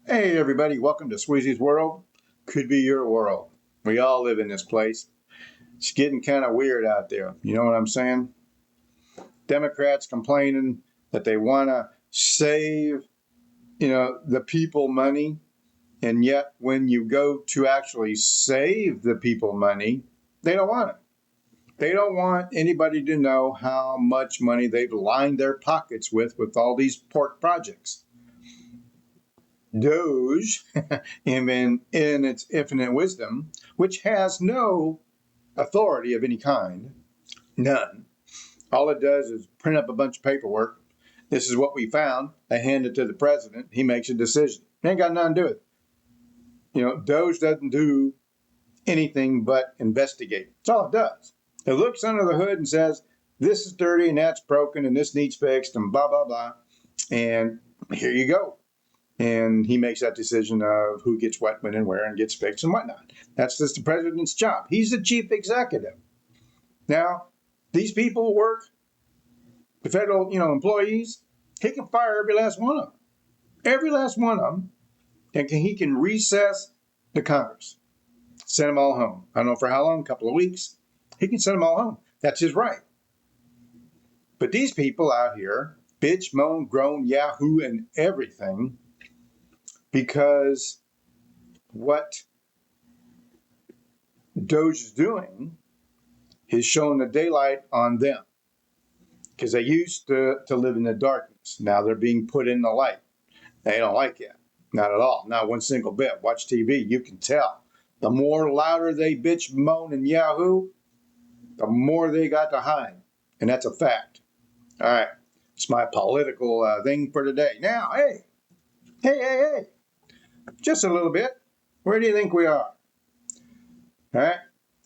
Hey everybody, welcome to Sweezy's World. Could be your world. We all live in this place. It's getting kind of weird out there. You know what I'm saying? Democrats complaining that they want to save, the people money, and yet when you go to actually save the people money, they don't want it. They don't want anybody to know how much money they've lined their pockets with all these pork projects. Doge, in its infinite wisdom, which has no authority of any kind, none. All it does is print up a bunch of paperwork. This is what we found. They hand it to the president. He makes a decision. It ain't got nothing to do with it. Doge doesn't do anything but investigate. That's all it does. It looks under the hood and says, this is dirty and that's broken and this needs fixed and blah, blah, blah. And here you go. And he makes that decision of who gets what, when, and where, and gets fixed and whatnot. That's just the president's job. He's the chief executive. Now, these people work, the federal, employees. He can fire every last one of them, every last one of them, and he can recess the Congress, send them all home. I don't know for how long, a couple of weeks. He can send them all home. That's his right. But these people out here bitch, moan, groan, yahoo, and everything, because what Doge is doing is showing the daylight on them. Because they used to live in the darkness. Now they're being put in the light. They don't like it. Not at all. Not one single bit. Watch TV. You can tell. The more louder they bitch, moan, and yahoo, the more they got to hide. And that's a fact. All right. It's my political thing for today. Now, hey. Just a little bit. Where do you think we are? All right.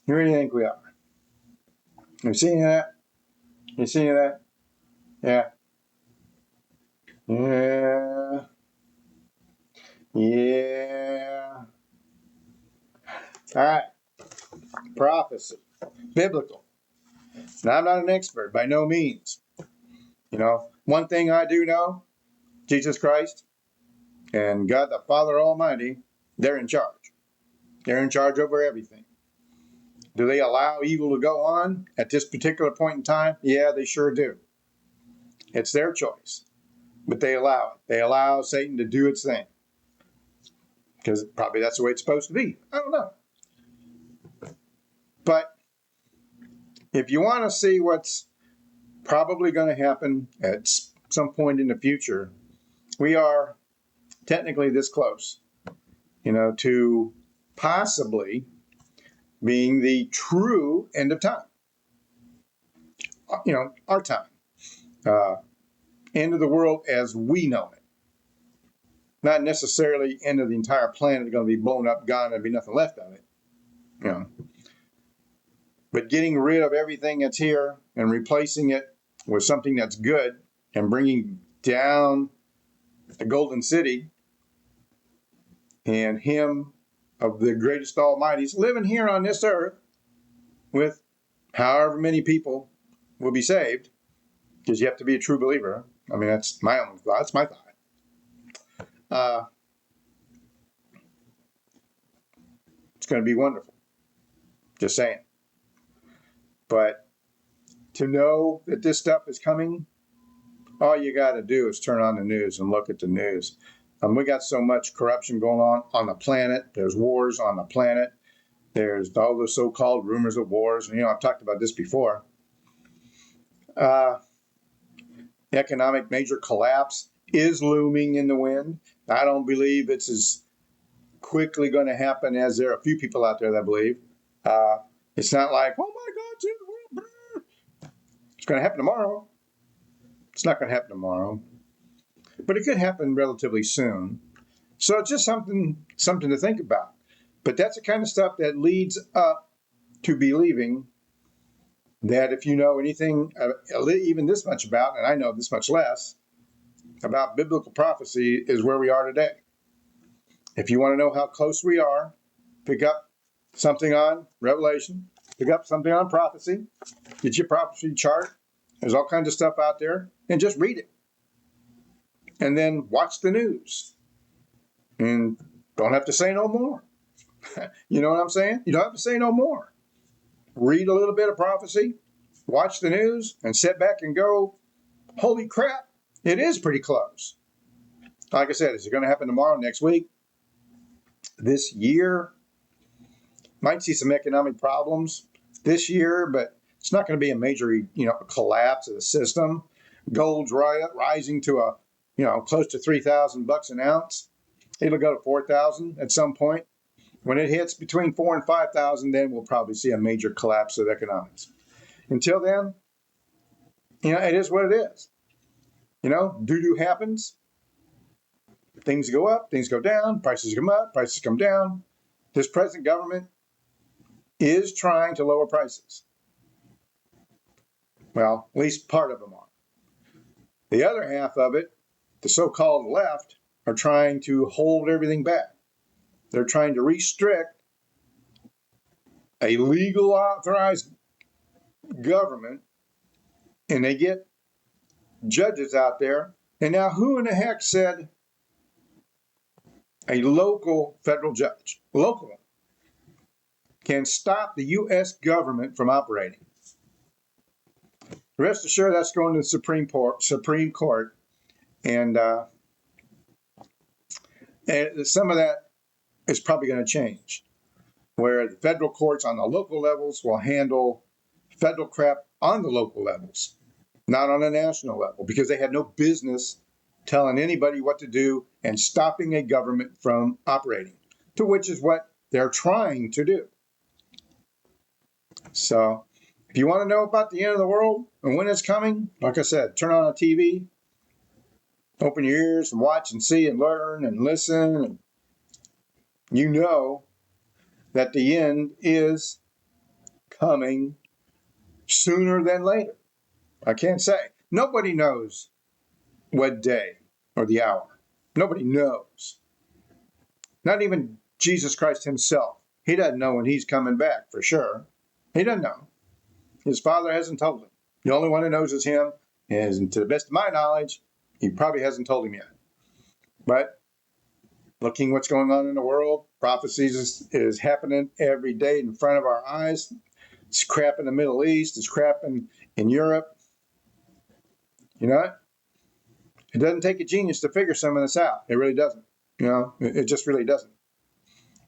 Where do you think we are? You seeing that? You seeing that? Yeah. All right. Prophecy. Biblical. Now, I'm not an expert by no means. One thing I do know, Jesus Christ and God the Father Almighty, they're in charge. They're in charge over everything. Do they allow evil to go on at this particular point in time? Yeah, they sure do. It's their choice. But they allow it. They allow Satan to do its thing. Because probably that's the way it's supposed to be. I don't know. But if you want to see what's probably going to happen at some point in the future, we are technically this close, to possibly being the true end of time. Our time. End of the world as we know it. Not necessarily end of the entire planet going to be blown up, gone, and be nothing left of it. But getting rid of everything that's here and replacing it with something that's good and bringing down the golden city and him of the greatest almighties living here on this earth with however many people will be saved, because you have to be a true believer. I mean, that's my own thought. That's my thought. It's going to be wonderful. Just saying. But to know that this stuff is coming, all you got to do is turn on the news and look at the news. We got so much corruption going on the planet. There's wars on the planet. There's all the so-called rumors of wars. I've talked about this before. Economic major collapse is looming in the wind. I don't believe it's as quickly going to happen as there are a few people out there that believe. It's not like, oh my God, it's going to happen tomorrow. It's not going to happen tomorrow. But it could happen relatively soon. So it's just something to think about. But that's the kind of stuff that leads up to believing that if you know anything, even this much about, and I know this much less, about biblical prophecy, is where we are today. If you want to know how close we are, pick up something on Revelation, pick up something on prophecy, get your prophecy chart. There's all kinds of stuff out there, and just read it. And then watch the news. and don't have to say no more. You know what I'm saying? You don't have to say no more. Read a little bit of prophecy, watch the news, and sit back and go, holy crap, it is pretty close. Like I said, is it going to happen tomorrow, next week, this year? Might see some economic problems this year, but it's not going to be a major, collapse of the system. Gold's rising to close to $3,000 an ounce. It'll go to 4,000 at some point. When it hits between 4,000 and 5,000, then we'll probably see a major collapse of economics. Until then, it is what it is. Doo-doo happens. Things go up, things go down, prices come up, prices come down. This present government is trying to lower prices. Well, at least part of them are. The other half of it, the so-called left, are trying to hold everything back. They're trying to restrict a legal authorized government, and they get judges out there. And now who in the heck said a local federal judge, local, can stop the U.S. government from operating? Rest assured, that's going to the Supreme Court, and some of that is probably going to change, where the federal courts on the local levels will handle federal crap on the local levels, not on a national level, because they have no business telling anybody what to do and stopping a government from operating, to which is what they're trying to do. So if you want to know about the end of the world and when it's coming, like I said, turn on a TV, open your ears and watch and see and learn and listen. And you know that the end is coming sooner than later. I can't say. Nobody knows what day or the hour. Nobody knows. Not even Jesus Christ himself. He doesn't know when he's coming back for sure. He doesn't know. His Father hasn't told him. The only one who knows is him. And to the best of my knowledge, he probably hasn't told him yet. But looking what's going on in the world, prophecies is happening every day in front of our eyes. It's crap in the Middle East. It's crap in Europe. You know what? It doesn't take a genius to figure some of this out. It really doesn't. It just really doesn't.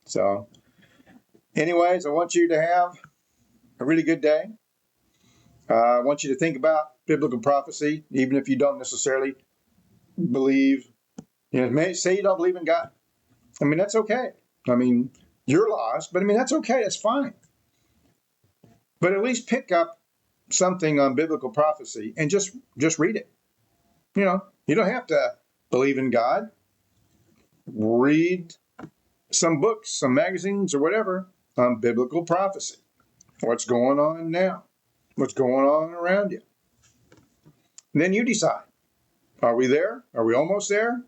So, anyways, I want you to have a really good day. I want you to think about biblical prophecy, even if you don't necessarily believe. Say you don't believe in God. I mean, that's okay. I mean, you're lost, but I mean, that's okay. That's fine. But at least pick up something on biblical prophecy and just read it. You don't have to believe in God. Read some books, some magazines, or whatever on biblical prophecy. What's going on now? What's going on around you? And then you decide. Are we there? Are we almost there?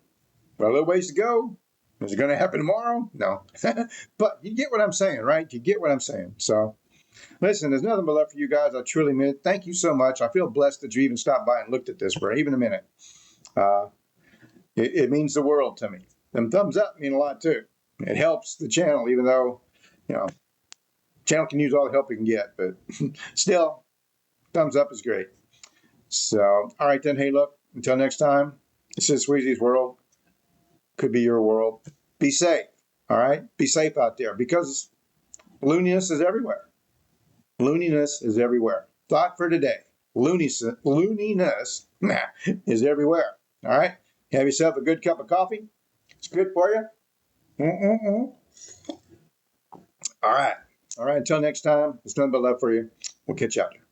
Got a little ways to go. Is it going to happen tomorrow? No. But you get what I'm saying, right? You get what I'm saying. So, listen, there's nothing but love for you guys. I truly mean it. Thank you so much. I feel blessed that you even stopped by and looked at this for even a minute. It means the world to me. Them thumbs up mean a lot too. It helps the channel, even though, channel can use all the help it can get, but still, thumbs up is great. So, all right then. Hey, look, until next time, this is Sweezy's World. Could be your world. Be safe. All right? Be safe out there because looniness is everywhere. Looniness is everywhere. Thought for today. Looniness is everywhere. All right? Have yourself a good cup of coffee. It's good for you. All right. All right. Until next time, it's nothing but love for you. We'll catch you out there.